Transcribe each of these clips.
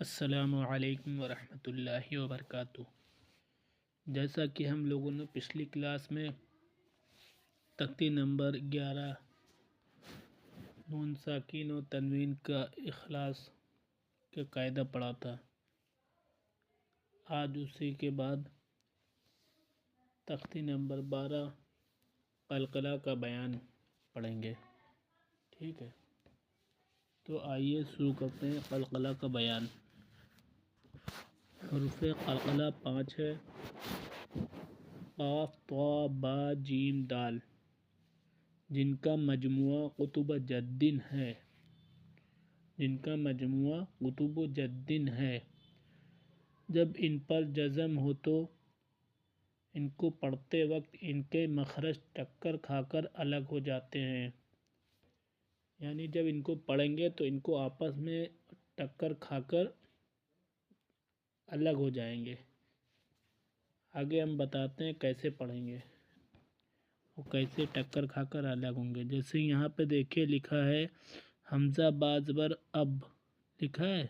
السلام علیکم ورحمۃ اللہ وبرکاتہ۔ جیسا کہ ہم لوگوں نے پچھلی کلاس میں تختی نمبر 11 نون ساکین و تنوین کا اخلاص کا قاعدہ پڑھا تھا، آج اسی کے بعد تختی نمبر 12 قلقلہ کا بیان پڑھیں گے۔ ٹھیک ہے، تو آئیے شروع کرتے ہیں قلقلہ کا بیان۔ حروف قلقلہ 5 ہے: قاف، طا، با، جیم، دال، جن کا مجموعہ قطب جدن ہے۔ جب ان پر جزم ہو تو ان کو پڑھتے وقت ان کے مخرج ٹکر کھا کر الگ ہو جاتے ہیں، یعنی جب ان کو پڑھیں گے تو ان کو آپس میں ٹکر کھا کر الگ ہو جائیں گے۔ آگے ہم بتاتے ہیں کیسے پڑھیں گے اور کیسے ٹکر کھا کر الگ ہوں گے۔ جیسے یہاں پہ دیکھیں لکھا ہے حمزہ با زبر اب، لکھا ہے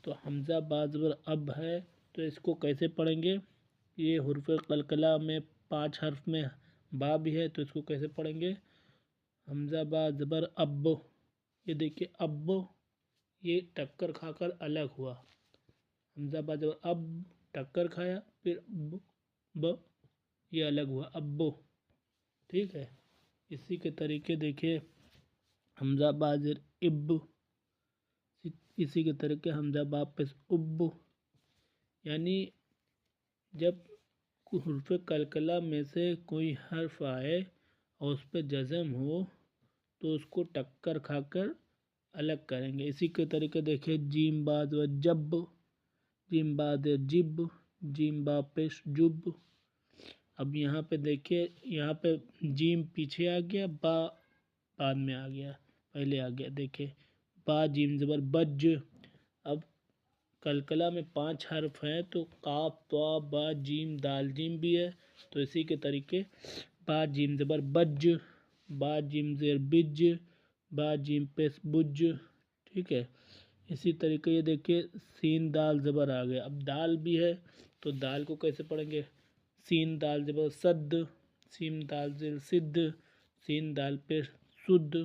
تو حمزہ با زبر اب ہے، تو اس کو کیسے پڑھیں گے؟ یہ حروف قلقلہ میں 5 حرف میں با بھی ہے، تو اس کو کیسے پڑھیں گے؟ حمزہ با زبر اب، یہ دیکھیں اب، یہ ٹکر کھا کر الگ ہوا۔ حمزہ با زبر اب ٹکر کھایا، پھر ب یہ الگ ہوا، ابو۔ ٹھیک ہے، اسی کے طریقے دیکھیں حمزہ با زبر اب، اسی کے طریقے حمزہ با پیش اب، یعنی جب حروف قلقلہ میں سے کوئی حرف آئے اور اس پہ جزم ہو تو اس کو ٹکر کھا کر الگ کریں گے۔ اسی کے طریقے دیکھیں جیم با زبر جب، جیم با زبر جب، جیم با پیش جب۔ اب یہاں پہ دیکھیں، یہاں پہ جیم پیچھے آ گیا، با بعد میں آ گیا، پہلے آ گیا۔ دیکھیں با جیم زبر بج۔ اب قلقلہ میں 5 حرف ہیں تو قاف، طا، با، جیم، دال، جیم بھی ہے، تو اسی کے طریقے با جیم زبر بج، با جیم زبر بج، با جیم پیش بج۔ ٹھیک ہے، اسی طریقے یہ دیکھیں سین دال زبر آ گیا۔ اب دال بھی ہے تو دال کو کیسے پڑھیں گے؟ سین دال زبر سد، سین دال زبر سد، سین دال پیش سد۔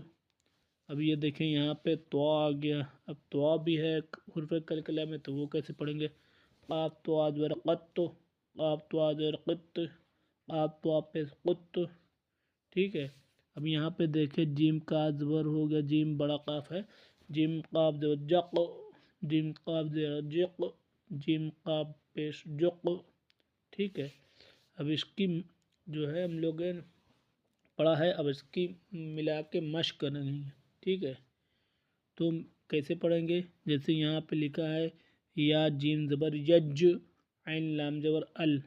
اب یہ دیکھیں یہاں پہ طا آ گیا، اب طا بھی ہے حروف قلقلہ میں، تو وہ کیسے پڑھیں گے؟ قاف طا زبر قط، قاف طا زبر قط، قاف طا پیش قط۔ ٹھیک ہے، اب یہاں پہ دیکھیں جیم کا زبر ہو گیا، جیم بڑا قاف ہے، جیم قاف زبر جق، جیم قاف زبر جق، جیم قاف پیش جق۔ ٹھیک ہے، اب اس کی جو ہے ہم لوگوں نے پڑھا ہے، اب اس کی ملا کے مشق کریں گے۔ ٹھیک ہے، تو کیسے پڑھیں گے؟ جیسے یہاں پہ لکھا ہے یا جیم زبر یج، عین لام زبر ال۔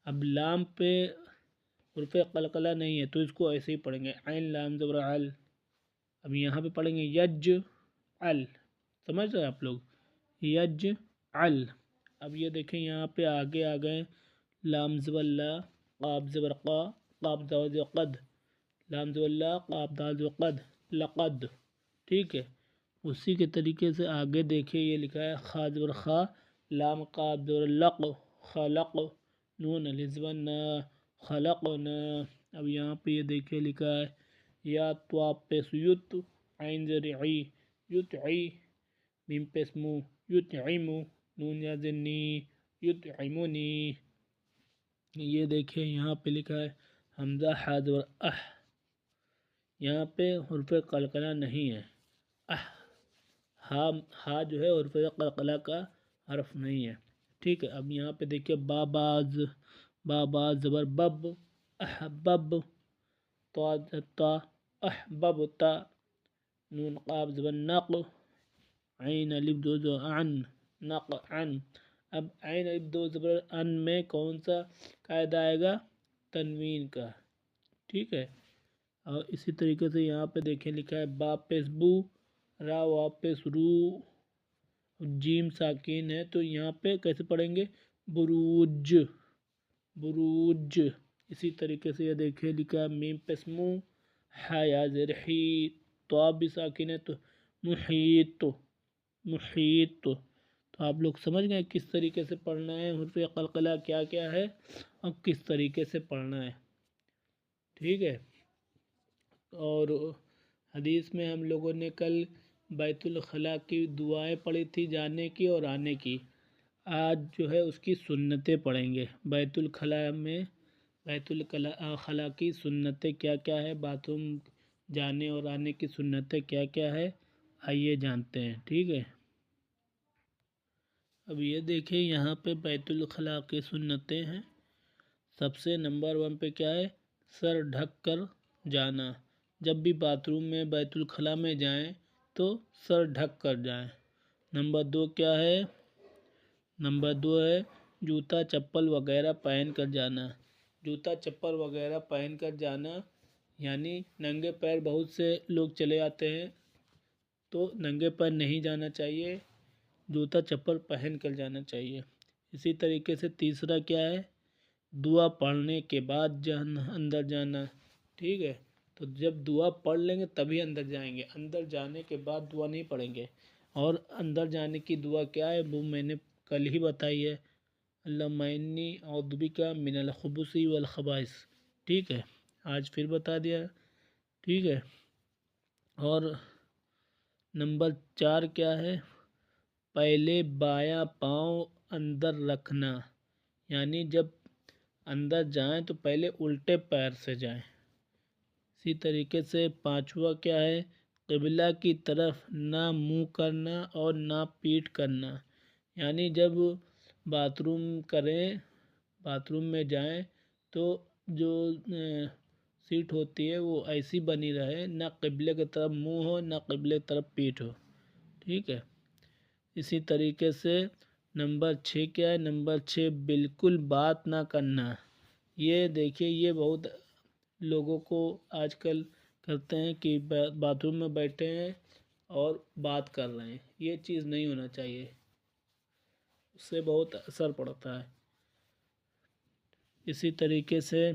اب لام پہ حروف قلقلہ نہیں ہے تو اس کو ایسے ہی پڑھیں گے، عین لام زبر ال۔ اب یہاں پہ پڑھیں گے یج ال، سمجھ رہے ہیں آپ لوگ؟ یج ال۔ اب یہ دیکھیں یہاں پہ آگے آ گئے لام زبر لا، قاف زبر قا، قاف دال زبر قد، لام زبر لا، قاف دال زبر قد، لقد۔ ٹھیک ہے، اسی کے طریقے سے آگے دیکھیں یہ لکھا ہے خا زبر خا، لام قاف زبر لق، خلق، نون الف زبر نا، خلقنا۔ اب یہاں پہ یہ دیکھیں لکھا ہے یا طا پیش یت، عین زبر عی، یطعی، میم پیش مو، یطعم، نون یا زبر نی، یطعمنی۔ یہ دیکھیں یہاں پہ لکھا ہے حمزہ ہا زبر اح، یہاں پہ حروف قلقلہ نہیں ہے، ہا جو ہے حروف قلقلہ کا حرف نہیں ہے۔ ٹھیک ہے، اب یہاں پہ دیکھیں با باز زبر بب، احبب، تا احببتا، نون قاف زبر نق، عین الف دو زبر عن، نقعن۔ اب عین الف دو زبر ان میں کون سا قاعدہ آئے گا؟ تنوین کا۔ ٹھیک ہے، اور اسی طریقے سے یہاں پہ دیکھیں لکھا ہے با پیش بو، را وا پیش رو، جیم ساکین ہے تو یہاں پہ کیسے پڑھیں گے؟ بروج، بروج۔ اسی طریقے سے یہ دیکھیں لکھا ہے میم پیش مو، ہا یا زیر حی، طا بھی ساکین ہے تو محیط، محیط۔ تو تو آپ لوگ سمجھ گئے کس طریقے سے پڑھنا ہے، حروف قلقلہ کیا کیا ہے اور کس طریقے سے پڑھنا ہے، ٹھیک ہے۔ اور حدیث میں ہم لوگوں نے کل بیت الخلاء کی دعائیں پڑھی تھی جانے کی اور آنے کی، آج جو ہے اس کی سنتیں پڑھیں گے۔ بیت الخلاء میں بیت الخلاء کی سنتیں کیا کیا ہے، باتھ روم جانے اور آنے کی سنتیں کیا کیا ہے، آئیے جانتے ہیں، ٹھیک ہے۔ اب یہ دیکھیں یہاں پہ بیت الخلاء کی سنتیں ہیں۔ سب سے نمبر 1 پہ کیا ہے، سر ڈھک کر جانا۔ جب بھی باتھ روم میں بیت الخلاء میں جائیں تو سر ڈھک کر جائیں۔ نمبر 2 کیا ہے، نمبر 2 ہے جوتا چپل وغیرہ پہن کر جانا۔ جوتا چپل وغیرہ پہن کر جانا یعنی ننگے پیر بہت سے لوگ چلے آتے ہیں، تو ننگے پیر نہیں جانا چاہیے، جوتا چپل پہن کر جانا چاہیے۔ اسی طریقے سے تیسرا کیا ہے، دعا پڑھنے کے بعد اندر جانا، ٹھیک ہے۔ تو جب دعا پڑھ لیں گے تبھی اندر جائیں گے، اندر جانے کے بعد دعا نہیں پڑھیں گے۔ اور اندر جانے کی دعا کیا ہے وہ میں نے کل ہی بتائی ہے، اللہم انی اعوذ بک من الخبث والخبائث، ٹھیک ہے، آج پھر بتا دیا، ٹھیک ہے۔ اور نمبر 4 کیا ہے، پہلے بایاں پاؤں اندر رکھنا، یعنی جب اندر جائیں تو پہلے الٹے پیر سے جائیں۔ اسی طریقے سے 5واں کیا ہے، قبلہ کی طرف نہ منہ کرنا اور نہ پیٹھ کرنا، یعنی جب باتھ روم کریں، باتھ روم میں جائیں تو جو سیٹ ہوتی ہے وہ ایسی بنی رہے، نہ قبلے کی طرف منہ ہو نہ قبلے کی طرف پیٹھ ہو، ٹھیک ہے۔ اسی طریقے سے نمبر 6 کیا ہے، نمبر 6 بالکل بات نہ کرنا۔ یہ دیکھیے یہ بہت لوگوں کو آج کل کرتے ہیں کہ باتھ روم میں بیٹھے ہیں اور بات کر رہے ہیں، یہ چیز نہیں ہونا چاہیے، اس سے بہت اثر پڑتا ہے۔ اسی طریقے سے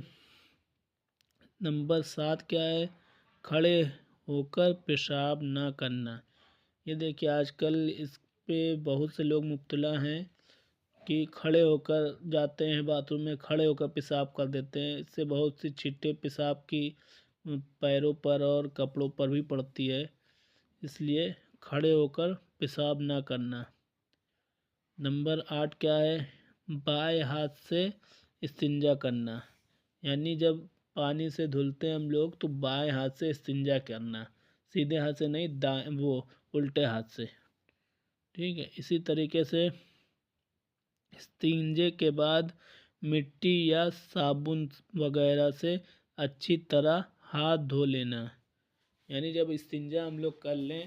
نمبر 7 کیا ہے، کھڑے ہو کر پیشاب نہ کرنا۔ یہ دیکھیے آج کل اس پہ بہت سے لوگ مبتلا ہیں کہ کھڑے ہو کر جاتے ہیں باتھ روم میں، کھڑے ہو کر پیشاب کر دیتے ہیں، اس سے بہت سی چھٹے پیشاب کی پیروں پر اور کپڑوں پر بھی پڑتی ہے، اس لیے کھڑے ہو کر پیشاب نہ کرنا۔ نمبر 8 کیا ہے، بائیں ہاتھ سے استنجا کرنا، یعنی جب پانی سے دھلتے ہیں ہم لوگ تو بائیں ہاتھ سے استنجا کرنا، سیدھے ہاتھ سے نہیں، وہ الٹے ہاتھ سے، ٹھیک ہے۔ اسی طریقے سے استنجے کے بعد مٹی یا صابن وغیرہ سے اچھی طرح ہاتھ دھو لینا، یعنی جب استنجا ہم لوگ کر لیں،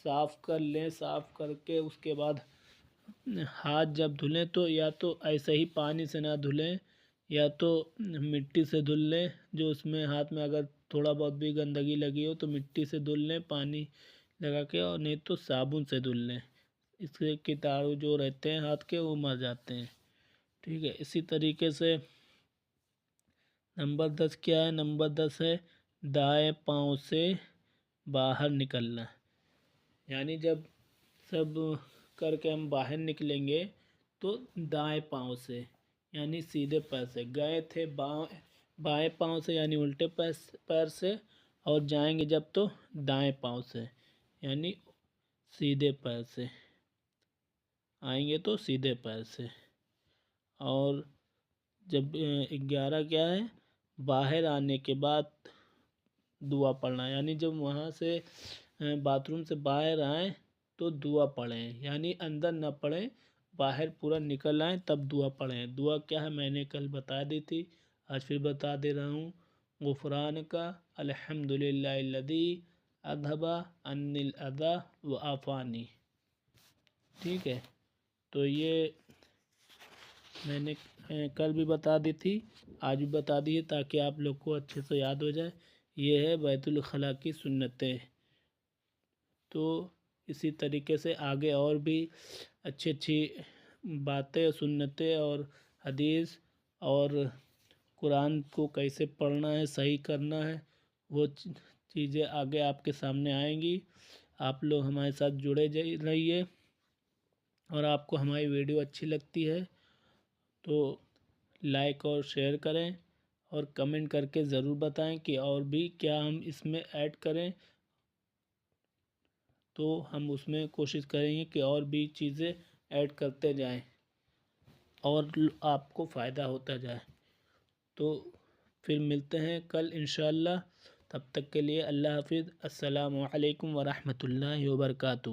صاف کر لیں، صاف کر کے اس کے بعد ہاتھ جب دھلیں تو یا تو ایسے ہی پانی سے نہ دھلیں یا تو مٹی سے دھل لیں، جو اس میں ہاتھ میں اگر تھوڑا بہت بھی گندگی لگی ہو تو مٹی سے دھل لیں پانی لگا کے، اور نہیں تو صابن سے دھل لیں، اس سے کیٹاڑو جو رہتے ہیں ہاتھ کے وہ مر جاتے ہیں، ٹھیک ہے۔ اسی طریقے سے نمبر 10 کیا ہے، نمبر 10 ہے دائیں پاؤں سے باہر نکلنا، یعنی جب سب کر کے ہم باہر نکلیں گے تو دائیں پاؤں سے یعنی سیدھے پیر سے، گئے تھے بائیں پاؤں سے یعنی الٹے پیر سے، اور جائیں گے جب تو دائیں پاؤں سے یعنی سیدھے پیر سے، آئیں گے تو سیدھے پیر سے۔ اور جب 11 کیا ہے، باہر آنے کے بعد دعا پڑھنا، یعنی جب وہاں سے باتھ روم سے باہر آئیں تو دعا پڑھیں، یعنی اندر نہ پڑھیں، باہر پورا نکل آئیں تب دعا پڑھیں۔ دعا کیا ہے میں نے کل بتا دی تھی، آج پھر بتا دے رہا ہوں، غفرانک الحمدللہ الذی اذھب عنی الاذی وعافانی، ٹھیک ہے۔ تو یہ میں نے کل بھی بتا دی تھی، آج بھی بتا دی ہے تاکہ آپ لوگ کو اچھے سے یاد ہو جائے۔ یہ ہے بیت الخلاء کی سنتیں۔ تو اسی طریقے سے آگے اور بھی اچھی باتیں، سنتیں اور حدیث اور قرآن کو کیسے پڑھنا ہے، صحیح کرنا ہے، وہ چیزیں آگے آپ کے سامنے آئیں گی۔ آپ لوگ ہمارے ساتھ جڑے رہیے۔ اور آپ کو ہماری ویڈیو اچھی لگتی ہے تو لائک اور شیئر کریں، اور کمنٹ کر کے ضرور بتائیں کہ اور بھی کیا ہم اس میں ایڈ کریں، تو ہم اس میں کوشش کریں گے کہ اور بھی چیزیں ایڈ کرتے جائیں اور آپ کو فائدہ ہوتا جائے۔ تو پھر ملتے ہیں کل انشاءاللہ، تب تک کے لیے اللہ حافظ۔ السلام علیکم ورحمۃ اللہ وبرکاتہ۔